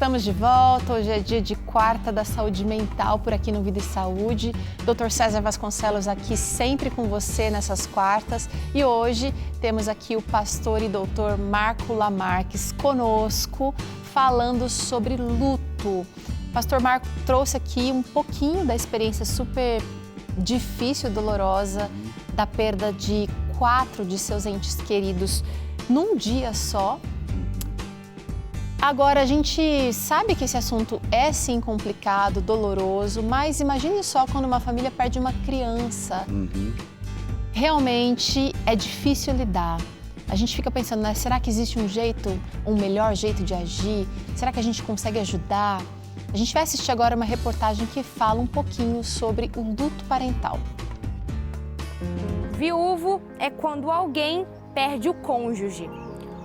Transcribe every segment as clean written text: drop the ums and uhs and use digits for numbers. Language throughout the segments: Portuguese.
Estamos de volta, hoje é dia de quarta da saúde mental por aqui no Vida e Saúde. Dr. César Vasconcelos aqui sempre com você nessas quartas. E hoje temos aqui o pastor e doutor Marco Lamarques conosco falando sobre luto. O pastor Marco trouxe aqui um pouquinho da experiência super difícil, dolorosa, da perda de 4 de seus entes queridos num dia só. Agora, a gente sabe que esse assunto é sim complicado, doloroso, mas imagine só quando uma família perde uma criança. Realmente é difícil lidar. A gente fica pensando, né, será que existe um melhor jeito de agir? Será que a gente consegue ajudar? A gente vai assistir agora uma reportagem que fala um pouquinho sobre o luto parental. Viúvo é quando alguém perde o cônjuge.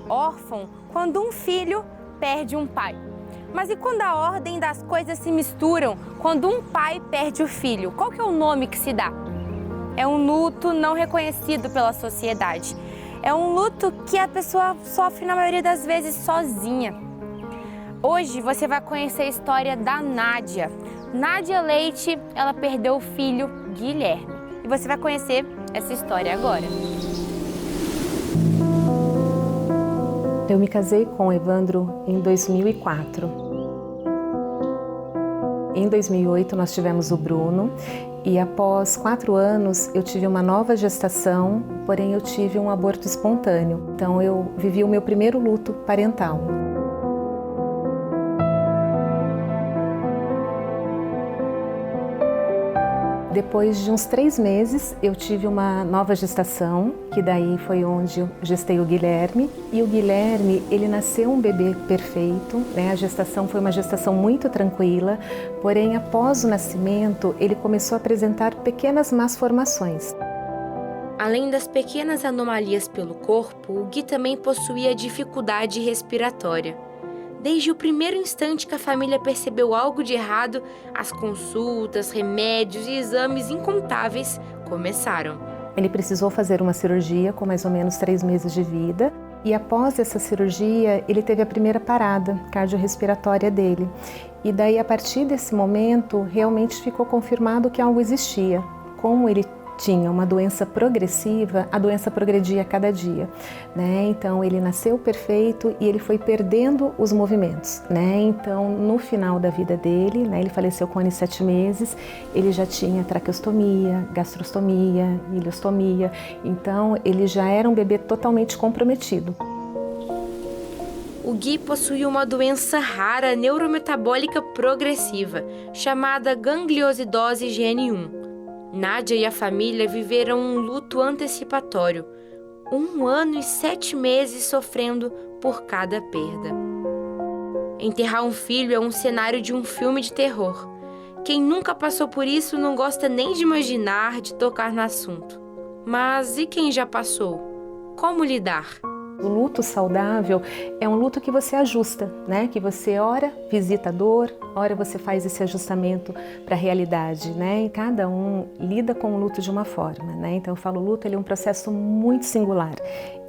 Órfão, quando um filho perde um pai. Mas e quando a ordem das coisas se misturam? Quando um pai perde o filho, qual que é o nome que se dá? É um luto não reconhecido pela sociedade. É um luto que a pessoa sofre na maioria das vezes sozinha. Hoje você vai conhecer a história da Nádia. Nádia Leite, ela perdeu o filho Guilherme. E você vai conhecer essa história agora. Eu me casei com o Evandro em 2004. Em 2008 nós tivemos o Bruno e após 4 anos eu tive uma nova gestação, porém eu tive um aborto espontâneo. Então eu vivi o meu primeiro luto parental. Depois de uns 3 meses, eu tive uma nova gestação, que daí foi onde eu gestei o Guilherme. E o Guilherme, ele nasceu um bebê perfeito, né? A gestação foi uma gestação muito tranquila, porém, após o nascimento, ele começou a apresentar pequenas malformações. Além das pequenas anomalias pelo corpo, o Gui também possuía dificuldade respiratória. Desde o primeiro instante que a família percebeu algo de errado, as consultas, remédios e exames incontáveis começaram. Ele precisou fazer uma cirurgia com mais ou menos 3 meses de vida e após essa cirurgia ele teve a primeira parada cardiorrespiratória dele. E daí a partir desse momento realmente ficou confirmado que algo existia. Como ele tinha uma doença progressiva, a doença progredia a cada dia, né? Então ele nasceu perfeito e ele foi perdendo os movimentos, né? Então no final da vida dele, né, ele faleceu com 7 meses, ele já tinha traqueostomia, gastrostomia, ileostomia, então ele já era um bebê totalmente comprometido. O Gui possuía uma doença rara neurometabólica progressiva, chamada gangliosidose GN1. Nádia e a família viveram um luto antecipatório, 1 ano e 7 meses sofrendo por cada perda. Enterrar um filho é um cenário de um filme de terror. Quem nunca passou por isso não gosta nem de imaginar, de tocar no assunto. Mas e quem já passou? Como lidar? O luto saudável é um luto que você ajusta, né? Que você ora visita a dor, ora você faz esse ajustamento para a realidade, né? E cada um lida com o luto de uma forma, né? Então eu falo, o luto ele é um processo muito singular,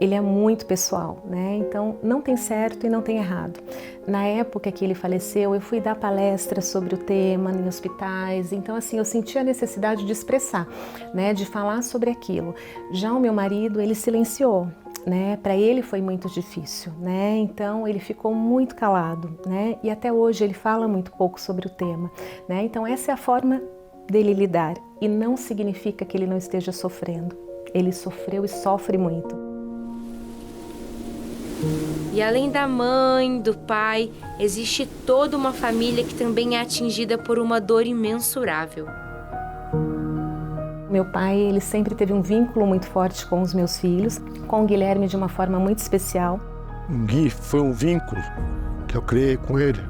ele é muito pessoal, né? Então não tem certo e não tem errado. Na época que ele faleceu, eu fui dar palestras sobre o tema em hospitais, então assim eu senti a necessidade de expressar, né? De falar sobre aquilo. Já o meu marido, ele silenciou. Né? Para ele foi muito difícil, né? Então ele ficou muito calado, né? E até hoje ele fala muito pouco sobre o tema, né? Então essa é a forma dele lidar e não significa que ele não esteja sofrendo. Ele sofreu e sofre muito. E além da mãe, do pai, existe toda uma família que também é atingida por uma dor imensurável. Meu pai, ele sempre teve um vínculo muito forte com os meus filhos, com o Guilherme de uma forma muito especial. O Gui foi um vínculo que eu criei com ele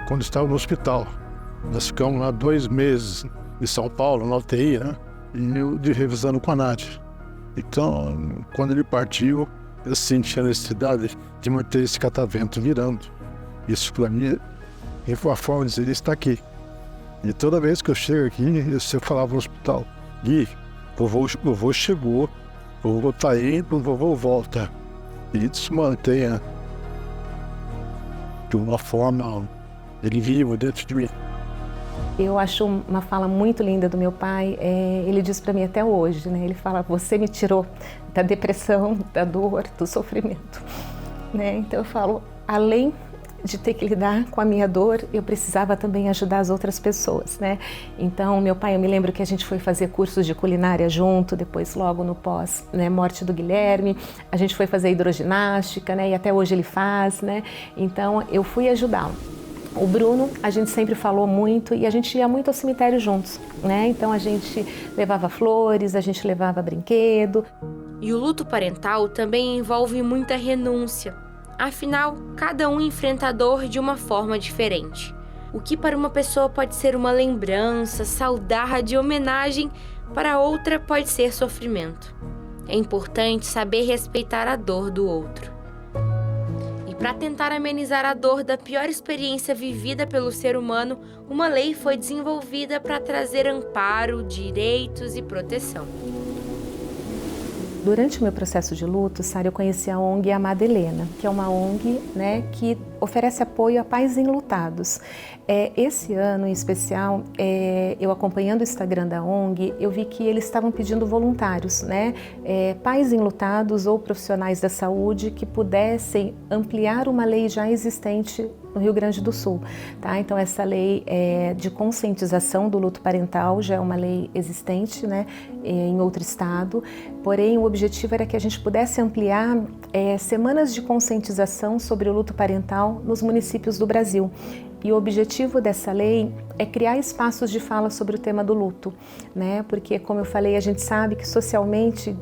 quando estava no hospital. Nós ficamos lá 2 meses em São Paulo, na UTI, né? E eu revisando com a Nádia. Então, quando ele partiu, eu senti a necessidade de manter esse catavento virando. Isso para mim é uma forma de dizer, ele está aqui. E toda vez que eu chego aqui, eu falava no hospital, Gui, o vovô chegou, o vovô está indo, o vovô volta. E isso mantenha de uma forma, ele vivo dentro de mim. Eu acho uma fala muito linda do meu pai, ele diz para mim até hoje, né? Ele fala, você me tirou da depressão, da dor, do sofrimento, né? Então eu falo, além de ter que lidar com a minha dor, eu precisava também ajudar as outras pessoas, né? Então, meu pai, eu me lembro que a gente foi fazer cursos de culinária junto, depois logo no pós, né, morte do Guilherme, a gente foi fazer hidroginástica, né, e até hoje ele faz, né? Então, eu fui ajudá-lo. O Bruno, a gente sempre falou muito e a gente ia muito ao cemitério juntos, né? Então, a gente levava flores, a gente levava brinquedo. E o luto parental também envolve muita renúncia. Afinal, cada um enfrenta a dor de uma forma diferente. O que para uma pessoa pode ser uma lembrança, saudade, homenagem, para outra pode ser sofrimento. É importante saber respeitar a dor do outro. E para tentar amenizar a dor da pior experiência vivida pelo ser humano, uma lei foi desenvolvida para trazer amparo, direitos e proteção. Durante o meu processo de luto, Sara, eu conheci a ONG Amada Helena, que é uma ONG, né, que oferece apoio a pais enlutados. Esse ano em especial, eu acompanhando o Instagram da ONG, eu vi que eles estavam pedindo voluntários, né, pais enlutados ou profissionais da saúde que pudessem ampliar uma lei já existente no Rio Grande do Sul, tá? Então essa lei de conscientização do luto parental já é uma lei existente, né, em outro estado, porém o objetivo era que a gente pudesse ampliar semanas de conscientização sobre o luto parental nos municípios do Brasil. E o objetivo dessa lei é criar espaços de fala sobre o tema do luto, né? Porque, como eu falei, a gente sabe que socialmente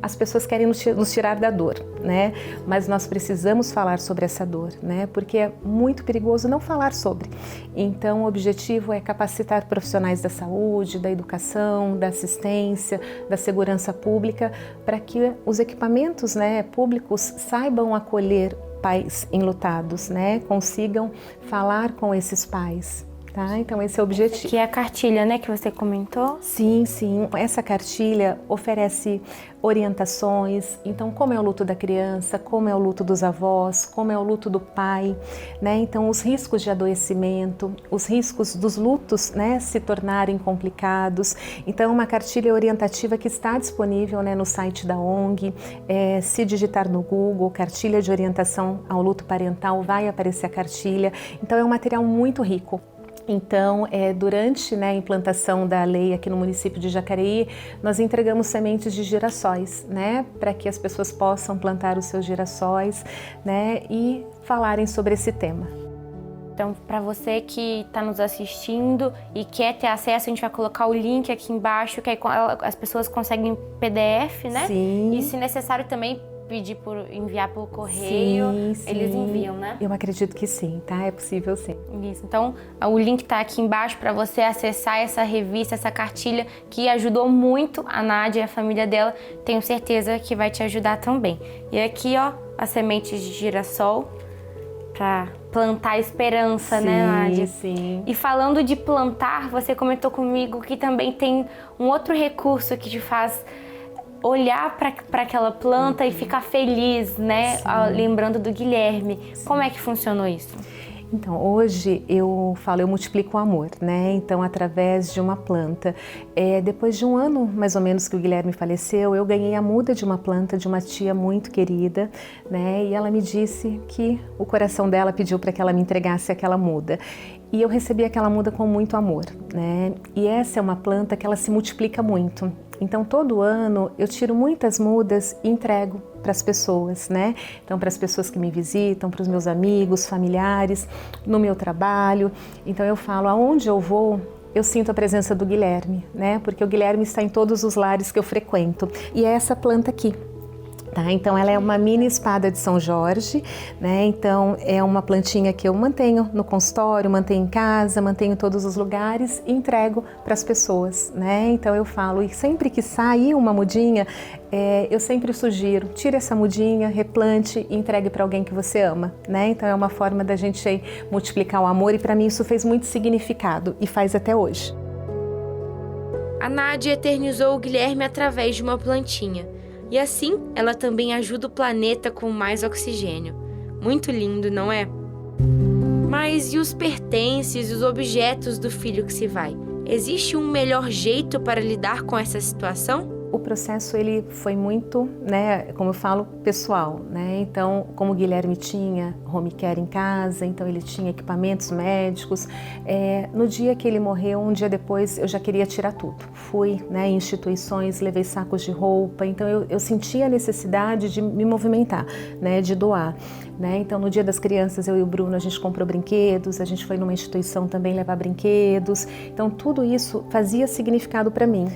as pessoas querem nos tirar da dor, né? Mas nós precisamos falar sobre essa dor, né? Porque é muito perigoso não falar sobre. Então, o objetivo é capacitar profissionais da saúde, da educação, da assistência, da segurança pública, para que os equipamentos, né, públicos saibam acolher pais enlutados, né? Consigam falar com esses pais. Tá? Então esse é o objetivo. Que é a cartilha, né, que você comentou? Sim, sim. Essa cartilha oferece orientações. Então, como é o luto da criança, como é o luto dos avós, como é o luto do pai, né? Então, os riscos de adoecimento, os riscos dos lutos, né, se tornarem complicados. Então, uma cartilha orientativa que está disponível, né, no site da ONG. Se digitar no Google, cartilha de orientação ao luto parental, vai aparecer a cartilha. Então, é um material muito rico. Então, durante, né, a implantação da lei aqui no município de Jacareí, nós entregamos sementes de girassóis, né, para que as pessoas possam plantar os seus girassóis, né, e falarem sobre esse tema. Então, para você que está nos assistindo e quer ter acesso, a gente vai colocar o link aqui embaixo, que aí as pessoas conseguem PDF, né? Sim. E, se necessário, também enviar por correio, sim. Eles enviam, né? Eu acredito que sim, tá? É possível sim. Isso. Então, o link tá aqui embaixo para você acessar essa revista, essa cartilha que ajudou muito a Nádia e a família dela. Tenho certeza que vai te ajudar também. E aqui, ó, as sementes de girassol para plantar esperança, sim, né, Nádia? Sim. E falando de plantar, você comentou comigo que também tem um outro recurso que te faz olhar para aquela planta e ficar feliz, né? Lembrando do Guilherme. Sim. Como é que funcionou isso? Então, hoje eu multiplico o amor, né? Então, através de uma planta. Depois de um ano, mais ou menos, que o Guilherme faleceu, eu ganhei a muda de uma planta de uma tia muito querida, né? E ela me disse que o coração dela pediu para que ela me entregasse aquela muda. E eu recebi aquela muda com muito amor, né? E essa é uma planta que ela se multiplica muito. Então, todo ano eu tiro muitas mudas e entrego para as pessoas, né? Então, para as pessoas que me visitam, para os meus amigos, familiares, no meu trabalho. Então, eu falo, aonde eu vou, eu sinto a presença do Guilherme, né? Porque o Guilherme está em todos os lares que eu frequento. E é essa planta aqui. Tá, então ela é uma mini espada de São Jorge, né? Então é uma plantinha que eu mantenho no consultório, mantenho em casa, mantenho em todos os lugares e entrego para as pessoas, né? Então eu falo, e sempre que sair uma mudinha, eu sempre sugiro, tire essa mudinha, replante e entregue para alguém que você ama, né? Então é uma forma da gente multiplicar o amor e para mim isso fez muito significado e faz até hoje. A Nádia eternizou o Guilherme através de uma plantinha. E assim, ela também ajuda o planeta com mais oxigênio. Muito lindo, não é? Mas e os pertences e os objetos do filho que se vai? Existe um melhor jeito para lidar com essa situação? O processo ele foi muito, como eu falo, pessoal, Então, como o Guilherme tinha home care em casa, então ele tinha equipamentos médicos. No dia que ele morreu, um dia depois, eu já queria tirar tudo. Fui, em instituições, levei sacos de roupa. Então, eu senti a necessidade de me movimentar, de doar. Então, no Dia das Crianças, eu e o Bruno, a gente comprou brinquedos, a gente foi numa instituição também levar brinquedos. Então, tudo isso fazia significado para mim.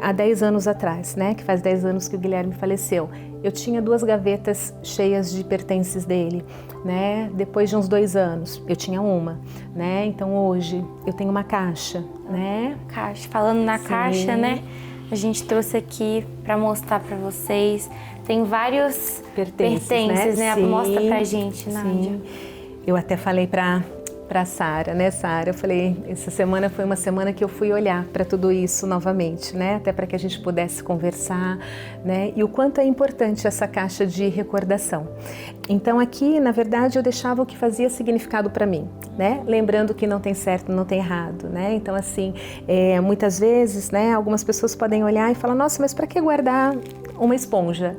Há 10 anos atrás, que faz 10 anos que o Guilherme faleceu, eu tinha 2 gavetas cheias de pertences dele. Depois de uns 2 anos, eu tinha uma. Então, hoje, eu tenho uma caixa. Caixa. Falando na Sim. caixa, a gente trouxe aqui para mostrar para vocês. Tem vários pertences, Sim, mostra pra gente, Nádia. Sim. Eu até falei para Sara, Sara? Eu falei, essa semana foi uma semana que eu fui olhar para tudo isso novamente, até para que a gente pudesse conversar, e o quanto é importante essa caixa de recordação. Então aqui, na verdade, eu deixava o que fazia significado para mim, lembrando que não tem certo, não tem errado, Então assim, muitas vezes, algumas pessoas podem olhar e falar, nossa, mas para que guardar uma esponja,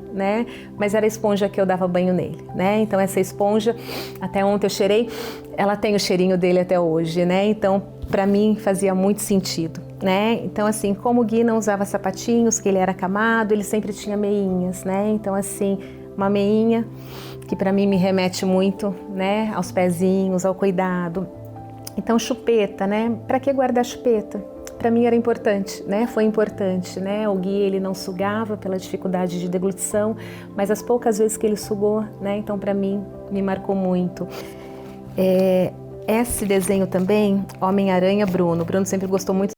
Mas era a esponja que eu dava banho nele, Então essa esponja, até ontem eu cheirei, ela tem o cheirinho dele até hoje, Então, para mim fazia muito sentido, Então, assim, como o Gui não usava sapatinhos, que ele era camado, ele sempre tinha meinhas, Então, assim, uma meinha que para mim me remete muito, aos pezinhos, ao cuidado. Então, chupeta, Para que guardar chupeta? Para mim era importante, Foi importante, O Gui, ele não sugava pela dificuldade de deglutição, mas as poucas vezes que ele sugou, Então, para mim, me marcou muito. Esse desenho também, Homem-Aranha Bruno. Bruno sempre gostou muito